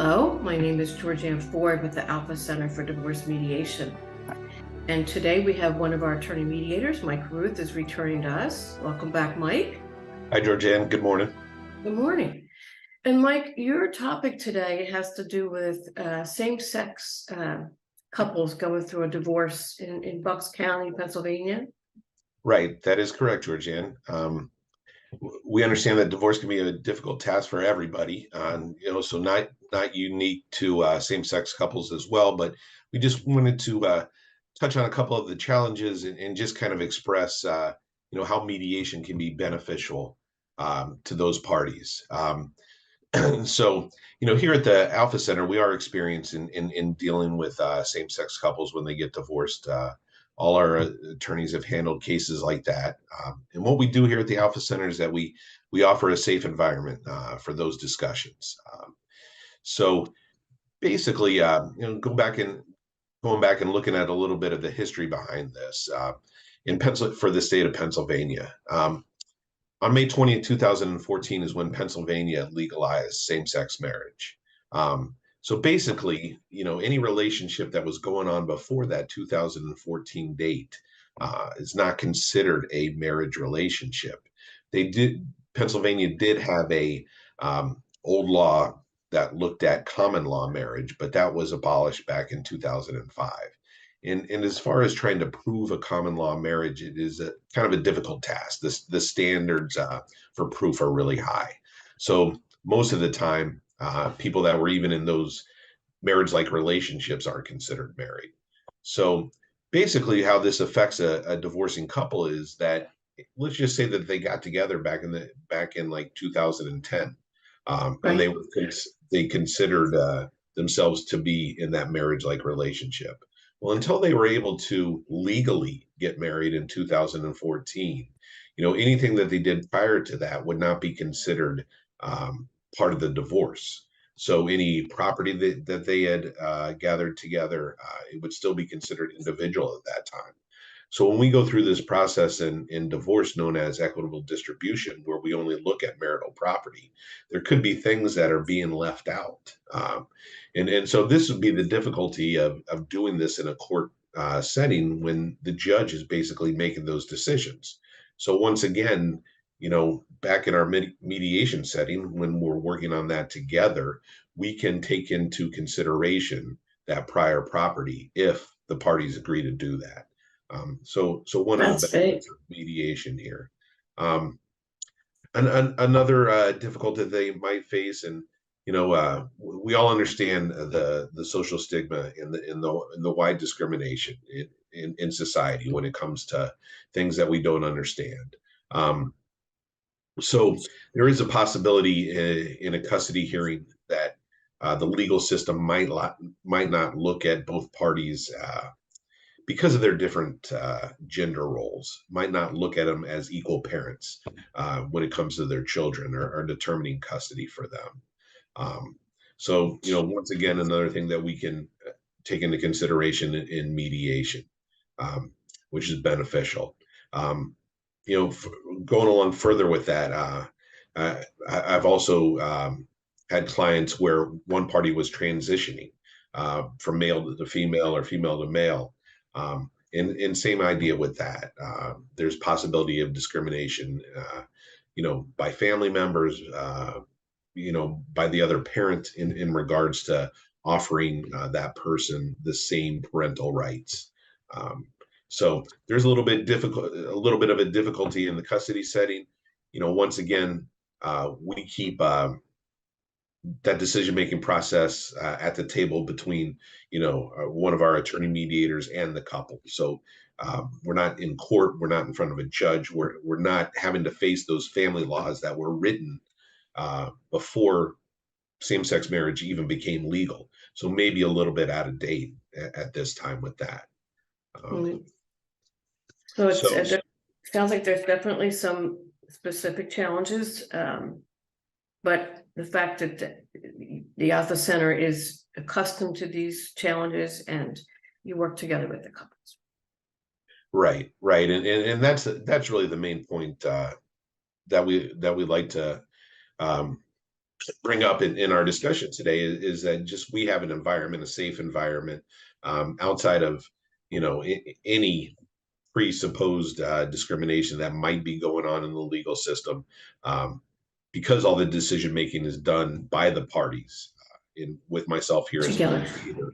Hello, my name is Georgianne Ford with the Alpha Center for Divorce Mediation. And today we have one of our attorney mediators, Mike Ruth, is returning to us. Welcome back, Mike. Hi, Georgianne. Good morning. Good morning. And Mike, your topic today has to do with same-sex couples going through a divorce in Bucks County, Pennsylvania. Right, that is correct, Georgianne. We understand that divorce can be a difficult task for everybody, so not unique to same-sex couples as well. But we just wanted to touch on a couple of the challenges and just kind of express, how mediation can be beneficial to those parties. So, here at the Alpha Center, we are experienced in dealing with same-sex couples when they get divorced. All our attorneys have handled cases like that. And what we do here at the Alpha Center is that we offer a safe environment for those discussions. So basically, going back and looking at a little bit of the history behind this for the state of Pennsylvania. On May 20th, 2014 is when Pennsylvania legalized same-sex marriage. So basically, any relationship that was going on before that 2014 date is not considered a marriage relationship. Pennsylvania did have a old law that looked at common law marriage, but that was abolished back in 2005. And as far as trying to prove a common law marriage, it is a kind of a difficult task. The standards for proof are really high. So most of the time, people that were even in those marriage-like relationships aren't considered married. So basically, how this affects a divorcing couple is that, let's just say that they got together back in like 2010, Right. and they considered themselves to be in that marriage-like relationship. Well, until they were able to legally get married in 2014, anything that they did prior to that would not be considered part of the divorce. So any property that they had gathered together, it would still be considered individual at that time. So when we go through this process in divorce known as equitable distribution, where we only look at marital property, there could be things that are being left out. And so this would be the difficulty of doing this in a court setting when the judge is basically making those decisions. So once again, back in our mediation setting, when we're working on that together, we can take into consideration that prior property if the parties agree to do that. So one of the benefits of mediation here. Another difficulty they might face, and we all understand the social stigma and the wide discrimination in society when it comes to things that we don't understand. So there is a possibility in a custody hearing that the legal system might not look at both parties because of their different gender roles, might not look at them as equal parents when it comes to their children or determining custody for them. So, once again, another thing that we can take into consideration in mediation, which is beneficial. Going along further with that, I've also had clients where one party was transitioning from male to female or female to male. And same idea with that. There's possibility of discrimination, by family members, by the other parent in regards to offering that person the same parental rights. So there's a little bit of a difficulty in the custody setting. Once again, we keep that decision-making process at the table between, one of our attorney mediators and the couple. So we're not in court. We're not in front of a judge. We're not having to face those family laws that were written before same-sex marriage even became legal. So maybe a little bit out of date at this time with that. So it sounds like there's definitely some specific challenges, but the fact that the Alpha Center is accustomed to these challenges and you work together with the couples. Right. And that's really the main point that we like to bring up in our discussion today is that just we have an environment, a safe environment, outside of, any presupposed discrimination that might be going on in the legal system, because all the decision making is done by the parties, with myself here as a Together. mediator.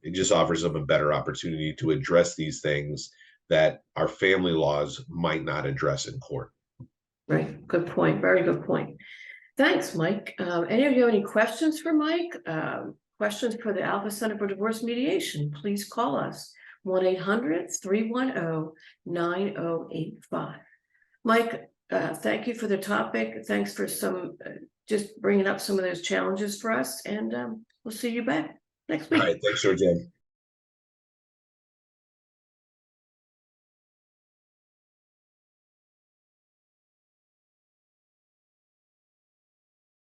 It just offers them a better opportunity to address these things that our family laws might not address in court. Right, good point, very good point. Thanks, Mike. Any of you have any questions for Mike? Questions for the Alpha Center for Divorce Mediation? Please call us 1-800-310-9085. Mike, thank you for the topic. Thanks for just bringing up some of those challenges for us, and we'll see you back next week. All right, thanks, Georgianne.